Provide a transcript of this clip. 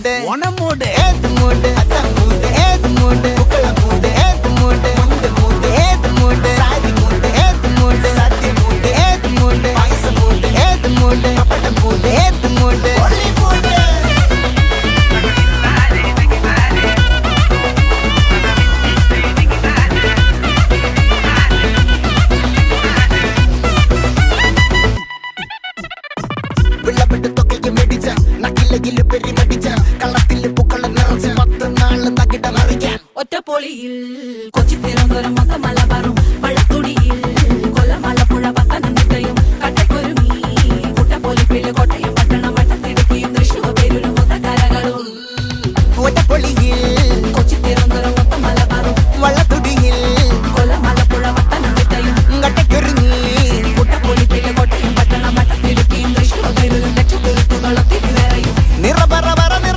மூடு ஒன மூடு ஏத்து மூடு அத்த மூடு ஏத்து மூடு புக்கல மூடு ஏத்து மூடு முண்டு மூடு ஏத்து மூடு சாதி மூடு ஏத்து மூடு சத்தி மூடு ஏத்து மூடு பாயச மூடு ஏத்து மூடு பப்பட மூடு ஏத்து மூடு ஒளி மூடு വിളവെട്ട് തൊക്കയ്ക്ക് മെടിച്ച നക്കിലകില് പെരിമടിച്ച കള്ളത്തില് പൂക്കള നിറച്ച് 10 നാള് നകിട മറിക്കാൻ ഒറ്റപ്പൊളിയിൽ കൊച്ചി തിരുവനന്തപുരം മൊത്തം മലബാറും വള്ളത്തുടിയിൽ കൊല്ലം ആലപ്പുഴ പത്തനംതിട്ട